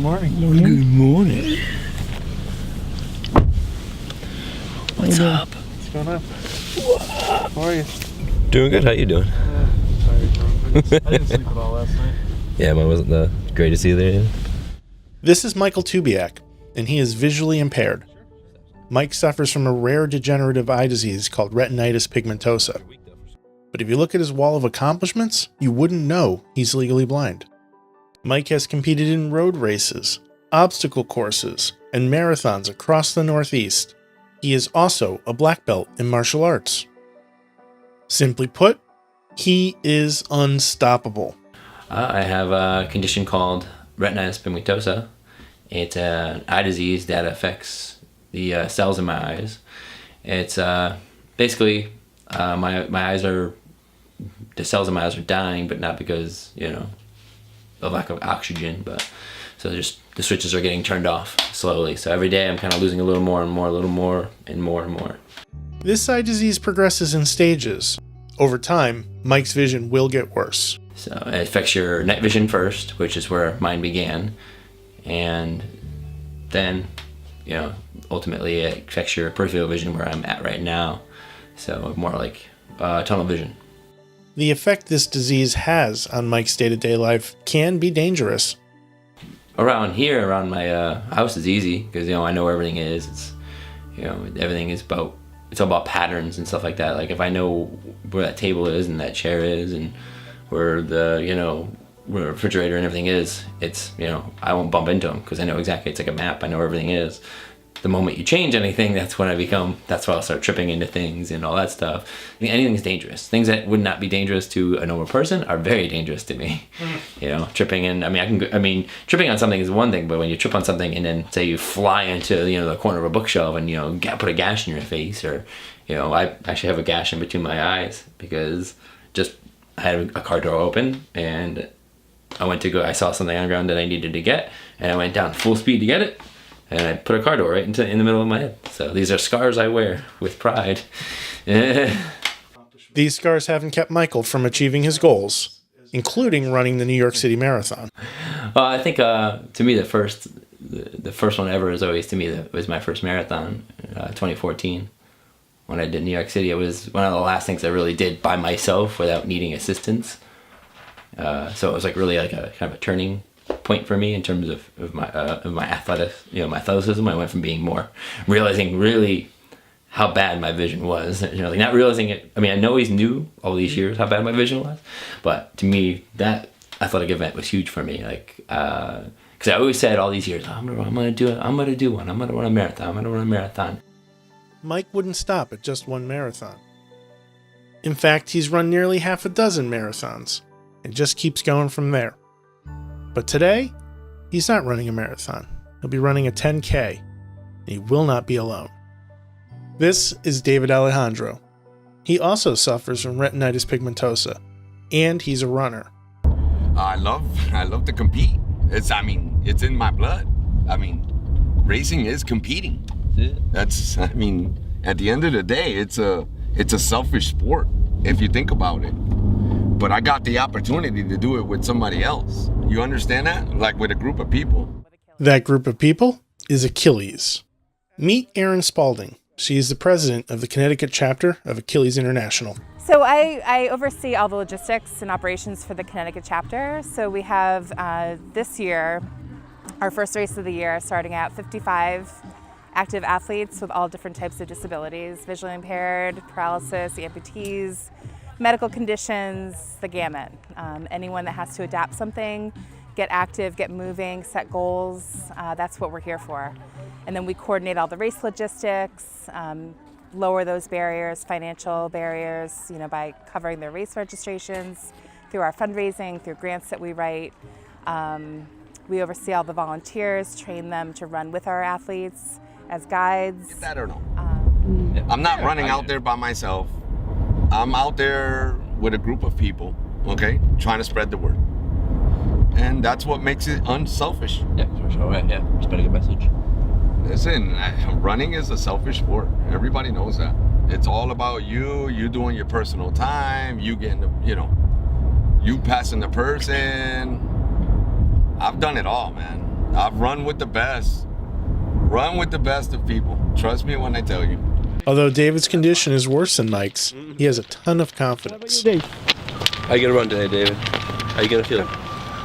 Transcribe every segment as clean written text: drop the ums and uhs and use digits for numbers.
morning. Good morning. What's up? What's going on? How are you? Doing good. How you doing? Tired. I didn't sleep at all last night. Yeah, mine wasn't the greatest either. This is Michael Tubiak, and he is visually impaired. Mike suffers from a rare degenerative eye disease called retinitis pigmentosa. But if you look at his wall of accomplishments, you wouldn't know he's legally blind. Mike has competed in road races, obstacle courses, and marathons across the Northeast. He is also a black belt in martial arts. Simply put, he is unstoppable. I have a condition called retinitis pigmentosa. It's an eye disease that affects the cells in my eyes. It's basically my eyes are, the cells in my eyes are dying, but not because, of lack of oxygen, but so just the switches are getting turned off slowly. So every day I'm kind of losing a little more and more, a little more and more and more. This eye disease progresses in stages. Over time, Mike's vision will get worse. So it affects your night vision first, which is where mine began. And then, ultimately it affects your peripheral vision where I'm at right now. So more like tunnel vision. The effect this disease has on Mike's day-to-day life can be dangerous. Around here, around my house is easy because, I know where everything is. It's, everything is it's all about patterns and stuff like that. Like if I know where that table is and that chair is and where the, where the refrigerator and everything is, it's, I won't bump into them because I know exactly, it's like a map. I know where everything is. The moment you change anything, that's when that's when I'll start tripping into things and all that stuff. Anything's dangerous. Things that would not be dangerous to a normal person are very dangerous to me. Tripping in, tripping on something is one thing, but when you trip on something and then say you fly into, the corner of a bookshelf and, put a gash in your face or, I actually have a gash in between my eyes because I had a car door open and I saw something on the ground that I needed to get and I went down full speed to get it. And I put a car door right in the middle of my head. So these are scars I wear with pride. These scars haven't kept Michael from achieving his goals, including running the New York City Marathon. Well, I think to me the first one ever is always, to me, that was my first marathon, 2014. When I did New York City, it was one of the last things I really did by myself without needing assistance. So it was really like a kind of a turning point for me in terms of my my athleticism. I went from being more realizing really how bad my vision was, not realizing it. I mean, I always knew all these years how bad my vision was, but to me that athletic event was huge for me. Because I always said all these years, I'm gonna do one. I'm gonna run a marathon. Mike wouldn't stop at just one marathon. In fact, he's run nearly half a dozen marathons and just keeps going from there. But today, he's not running a marathon. He'll be running a 10K, and he will not be alone. This is David Alejandro. He also suffers from retinitis pigmentosa, and he's a runner. I love to compete. It's in my blood. Racing is competing. At the end of the day, it's a selfish sport if you think about it. But I got the opportunity to do it with somebody else. You understand that? Like with a group of people. That group of people is Achilles. Meet Erin Spalding. She is the president of the Connecticut chapter of Achilles International. So I oversee all the logistics and operations for the Connecticut chapter. So we have this year, our first race of the year, starting at 55 active athletes with all different types of disabilities, visually impaired, paralysis, amputees, medical conditions, the gamut. Anyone that has to adapt something, get active, get moving, set goals, that's what we're here for. And then we coordinate all the race logistics, lower those barriers, financial barriers, by covering their race registrations, through our fundraising, through grants that we write. We oversee all the volunteers, train them to run with our athletes as guides. Get that or no? I'm not running out there by myself. I'm out there with a group of people, okay, trying to spread the word. And that's what makes it unselfish. Yeah, for sure. Right, yeah, spreading a message. Listen, running is a selfish sport. Everybody knows that. It's all about you doing your personal time, you getting you passing the person. I've done it all, man. I've run with the best. Run with the best of people. Trust me when I tell you. Although David's condition is worse than Mike's, he has a ton of confidence. How you gonna run today, David? How you gonna feel?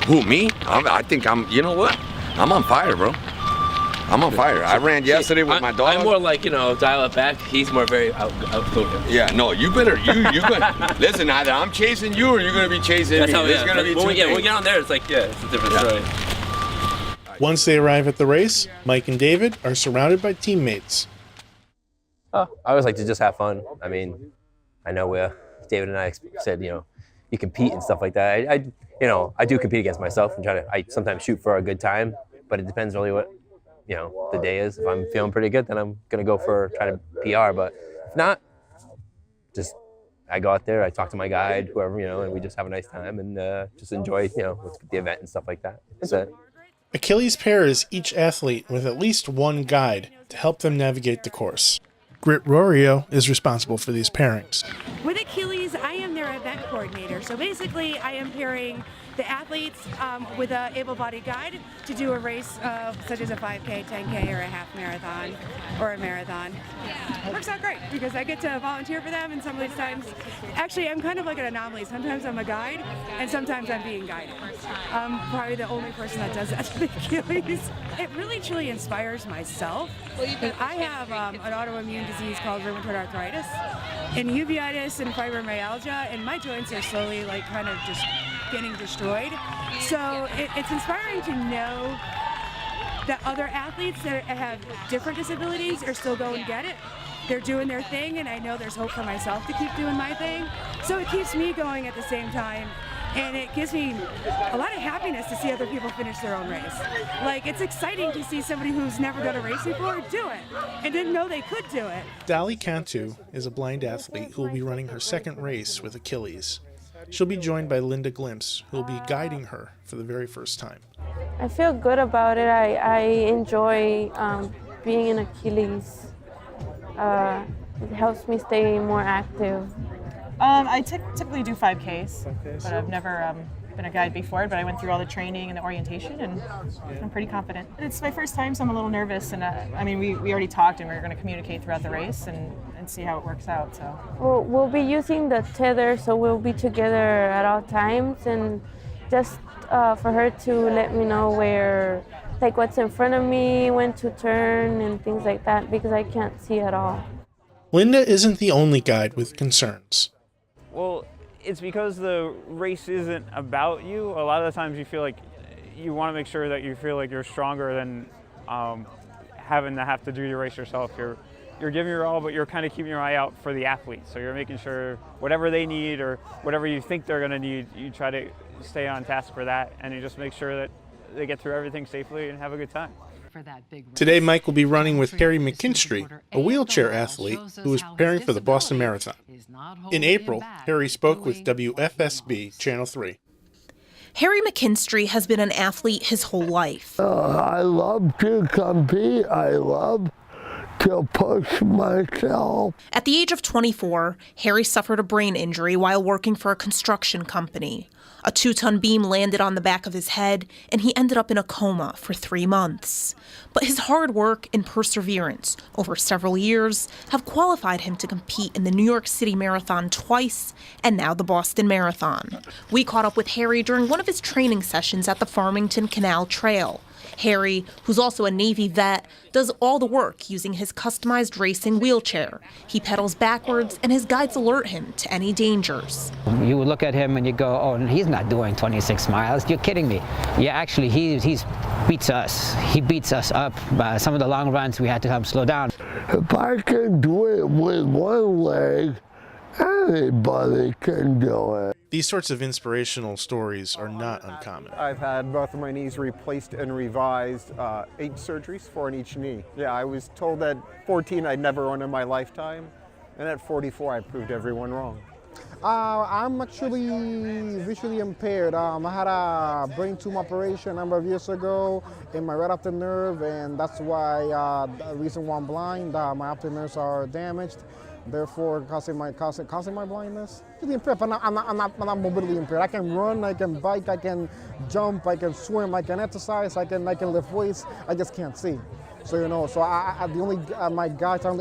Who, me? I think you know what? I'm on fire, bro. I'm on fire. I ran yesterday with my dog. I'm more like, dial it back. He's more very outspoken. Yeah, no, you better, listen, either I'm chasing you or you're going to be chasing That's me. how, There's gonna be when we two get on there, it's like, it's a different story. Once they arrive at the race, Mike and David are surrounded by teammates. Oh, I always like to just have fun. I mean, I know David and I said, you compete and stuff like that. I do compete against myself and I sometimes shoot for a good time, but it depends really what, the day is. If I'm feeling pretty good, then I'm going to go for trying to PR, but if not, I go out there, I talk to my guide, whoever, and we just have a nice time and just enjoy, the event and stuff like that. That's it. Achilles pairs each athlete with at least one guide to help them navigate the course. Grit Rorio is responsible for these pairings. With Achilles, I am their event coordinator. So basically, I am pairing the athletes with an able-bodied guide to do a race such as a 5K, 10K, or a half marathon, or a marathon. It works out great because I get to volunteer for them, and some of these times, actually, I'm kind of like an anomaly. Sometimes I'm a guide, and sometimes I'm being guided. I'm probably the only person that does that with Achilles. It really, truly inspires myself. I have an autoimmune disease called rheumatoid arthritis, and uveitis and fibromyalgia, and my joints are slowly kind of just getting destroyed. So it's inspiring to know that other athletes that have different disabilities are still going to get it. They're doing their thing, and I know there's hope for myself to keep doing my thing. So it keeps me going at the same time. And it gives me a lot of happiness to see other people finish their own race. It's exciting to see somebody who's never done a race before do it and didn't know they could do it. Dali Cantu is a blind athlete who will be running her second race with Achilles. She'll be joined by Linda Glimpse, who will be guiding her for the very first time. I feel good about it. I enjoy being in Achilles. It helps me stay more active. I typically do 5Ks, but I've never been a guide before, but I went through all the training and the orientation, and I'm pretty confident. It's my first time, so I'm a little nervous, and we already talked, and we were going to communicate throughout the race and see how it works out. So We'll be using the tether, so we'll be together at all times, and just for her to let me know where, what's in front of me, when to turn, and things like that, because I can't see at all. Linda isn't the only guide with concerns. Well, it's because the race isn't about you. A lot of the times you feel like you want to make sure that you feel like you're stronger than having to have to do your race yourself. You're giving your all, but you're kind of keeping your eye out for the athletes. So you're making sure whatever they need or whatever you think they're going to need, you try to stay on task for that, and you just make sure that they get through everything safely and have a good time. Today, Mike will be running with Harry McKinstry, a wheelchair athlete who is preparing for the Boston Marathon. In April, Harry spoke with WFSB Channel 3. Harry McKinstry has been an athlete his whole life. I love to compete. I love to push myself. At the age of 24, Harry suffered a brain injury while working for a construction company. A 2-ton beam landed on the back of his head, and he ended up in a coma for 3 months. But his hard work and perseverance over several years have qualified him to compete in the New York City Marathon twice, and now the Boston Marathon. We caught up with Harry during one of his training sessions at the Farmington Canal Trail. Harry, who's also a Navy vet, does all the work using his customized racing wheelchair. He pedals backwards, and his guides alert him to any dangers. You would look at him and you go, oh, he's not doing 26 miles. You're kidding me. Yeah, actually, he beats us. He beats us up. Some of the long runs, we had to have him slow down. If I can do it with one leg, anybody can do it. These sorts of inspirational stories are not uncommon. I've had both of my knees replaced and revised, 8 surgeries, 4 on each knee. Yeah, I was told at 14 I'd never run in my lifetime, and at 44 I proved everyone wrong. I'm actually visually impaired. I had a brain tumor operation a number of years ago in my right optic nerve, and that's why the reason why I'm blind. My optic nerves are damaged, therefore causing my blindness. Really impaired, but I'm not mobility impaired. I can run, I can bike, I can jump, I can swim, I can exercise, I can lift weights. I just can't see. So the only my guides are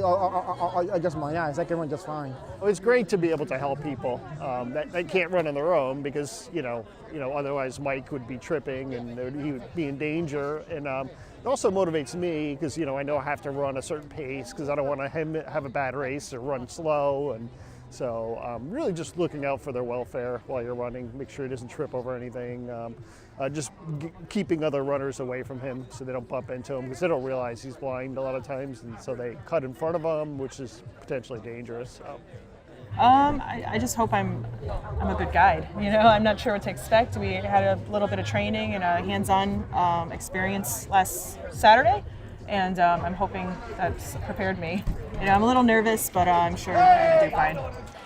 just my eyes. I can run just fine. It's great to be able to help people that can't run on their own, because otherwise Mike would be tripping and he would be in danger. And it also motivates me because I know I have to run a certain pace because I don't want him to have a bad race or run slow. And so really just looking out for their welfare while you're running, make sure he doesn't trip over anything. Just keeping other runners away from him so they don't bump into him, because they don't realize he's blind a lot of times, and so they cut in front of him, which is potentially dangerous. So. I just hope I'm a good guide. I'm not sure what to expect. We had a little bit of training and a hands-on experience last Saturday, and I'm hoping that's prepared me. I'm a little nervous, but I'm sure I'm going to do fine.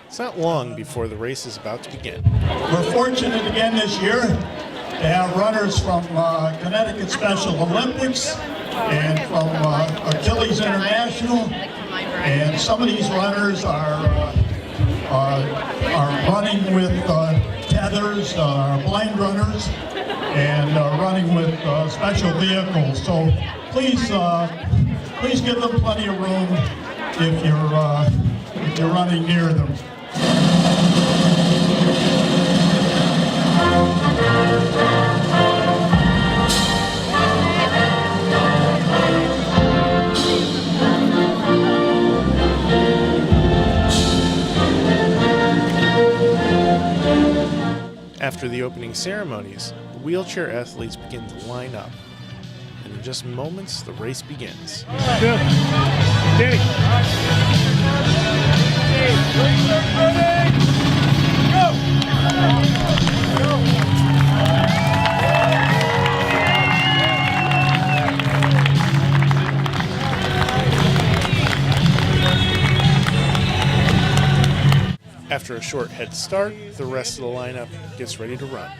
It's not long before the race is about to begin. We're fortunate again this year to have runners from Connecticut Special Olympics and from Achilles International, and some of these runners are running with tethers, blind runners, and running with special vehicles. So please give them plenty of room if you're running near them. After the opening ceremonies, the wheelchair athletes begin to line up. And in just moments, the race begins. Good. Danny. After a short head start, the rest of the lineup gets ready to run.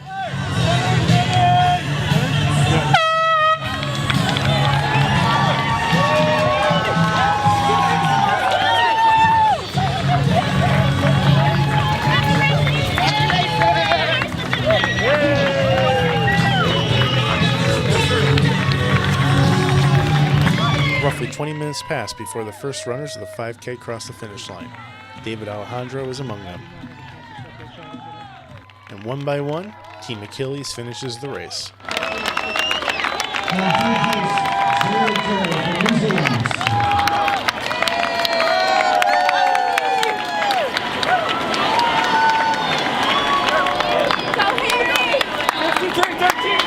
Roughly 20 minutes pass before the first runners of the 5K cross the finish line. David Alejandro is among them. And one by one, Team Achilles finishes the race.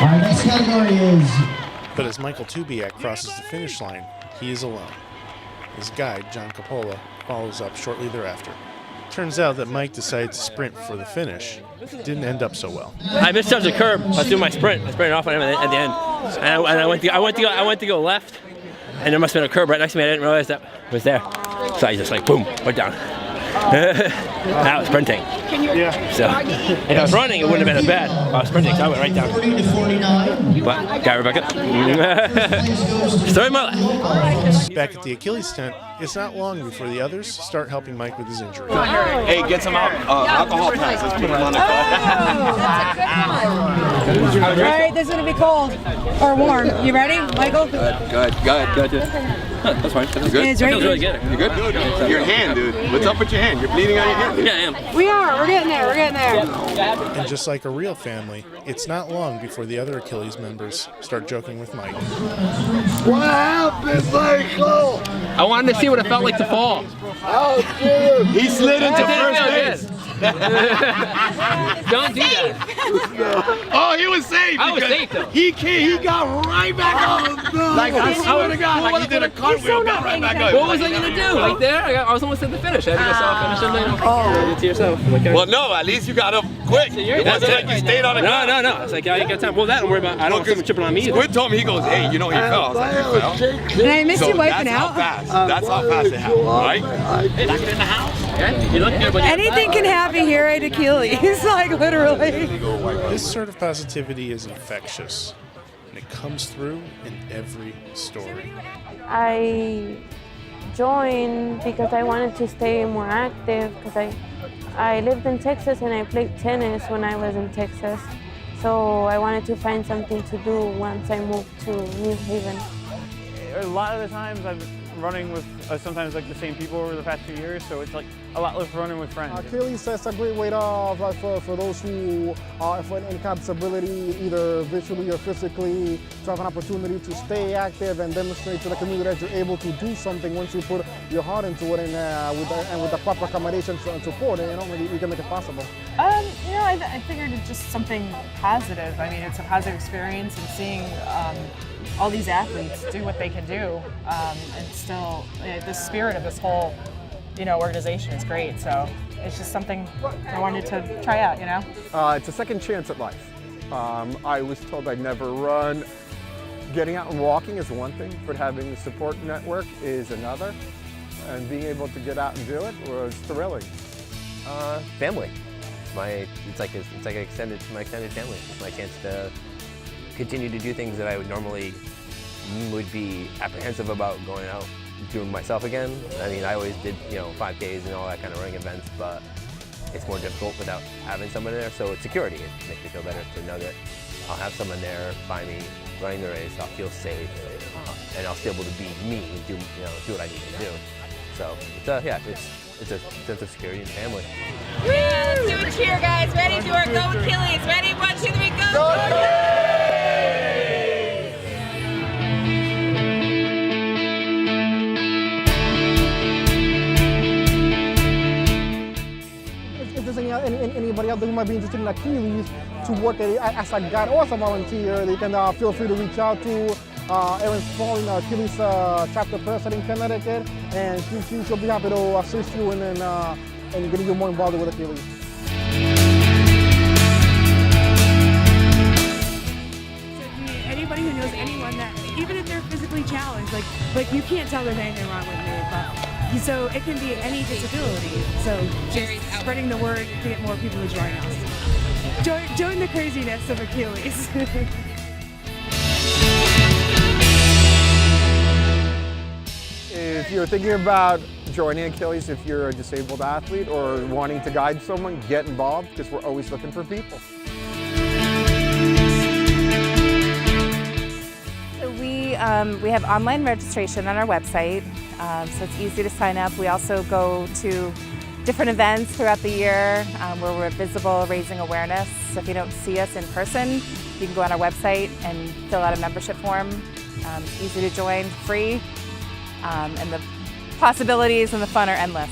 Our next category is... But as Michael Tubiak crosses the finish line, he is alone. His guide, John Coppola, follows up shortly thereafter. Turns out that Mike decided to sprint for the finish. Didn't end up so well. I misjudged the curb. I was doing my sprint. I sprinted off on him at the end, and I went to go left, and there must have been a curb right next to me. I didn't realize that was there, so I just boom, went down. I was sprinting. So if I was running, it wouldn't have been as bad. I was sprinting, so I went right down. But got Rebecca. Story of my life. Back at the Achilles tent, it's not long before the others start helping Mike with his injury. Hey, get some alcohol packs. Let's put them on the All right, this is going to be cold or warm. You ready, Michael? Good. That's fine. You good? It's right. Feels really good. You good? Your hand, dude. What's up with your hand? You're bleeding on your hand. Yeah, I am. We are. We're getting there. And just like a real family, it's not long before the other Achilles members start joking with Mike. What happened, Michael? I wanted to see what it felt like to fall. Oh, dude. He slid into first base. Don't do that. Oh, he was safe. I was safe though. He got right back up. Like I swear to God, like he did a cartwheel, got right back up. What was I gonna do? Right there, I was almost at the finish. I had to go saw finish and then to yourself. Well, no, at least you got up quick. It wasn't like you stayed on the ground. No. It's like I ain't got time. Well, that don't worry about. I don't want someone tripping on me either. Squid told me, he goes, hey, he fell. I was like, you fell? Did I miss you wiping out? That's how fast it happened, right? Hey, back in the house. Anything can happen here at Achilles, like literally. This sort of positivity is infectious, and it comes through in every story. I joined because I wanted to stay more active, because I lived in Texas and I played tennis when I was in Texas. So I wanted to find something to do once I moved to New Haven. A lot of the times I've been running with sometimes like the same people over the past few years, so it's like a lot less running with friends. Achilles is a great way for those who have any kind of disability, either visually or physically, to have an opportunity to stay active and demonstrate to the community that you're able to do something once you put your heart into it, and with the proper accommodations and support, you can make it possible. I figured it's just something positive. I mean, it's a positive experience, and seeing all these athletes do what they can do, and still, the spirit of this whole, organization is great. So it's just something I wanted to try out. It's a second chance at life. I was told I'd never run. Getting out and walking is one thing, but having a support network is another. And being able to get out and do it was thrilling. Family. It's like my extended family. It's my chance to continue to do things that I would normally be apprehensive about going out doing myself again. I mean, I always did 5Ks and all that kind of running events, but it's more difficult without having someone there. So it's security. It makes me feel better to know that I'll have someone there by me running the race. I'll feel safe, and I'll still be able to be me and do what I need to do. So it's a sense of security and family. Let's do a cheer, guys. Ready? Do our Go Achilles. Ready? 1, 2, 3, go! Go Achilles! If there's anybody out there who might be interested in Achilles to work as a guide or as a volunteer, they can feel free to reach out to Aaron Spalding, Achilles chapter president in Connecticut, and she'll be happy to assist you and getting you more involved with Achilles. Anybody who knows anyone that, even if they're physically challenged, like you can't tell there's anything wrong with me, but so it can be any disability. So just spreading the word to get more people to join us. Join the craziness of Achilles. If you're thinking about joining Achilles, if you're a disabled athlete or wanting to guide someone, get involved, because we're always looking for people. So we have online registration on our website, so it's easy to sign up. We also go to different events throughout the year where we're visible, raising awareness. So if you don't see us in person, you can go on our website and fill out a membership form. It's easy to join, free, and the possibilities and the fun are endless.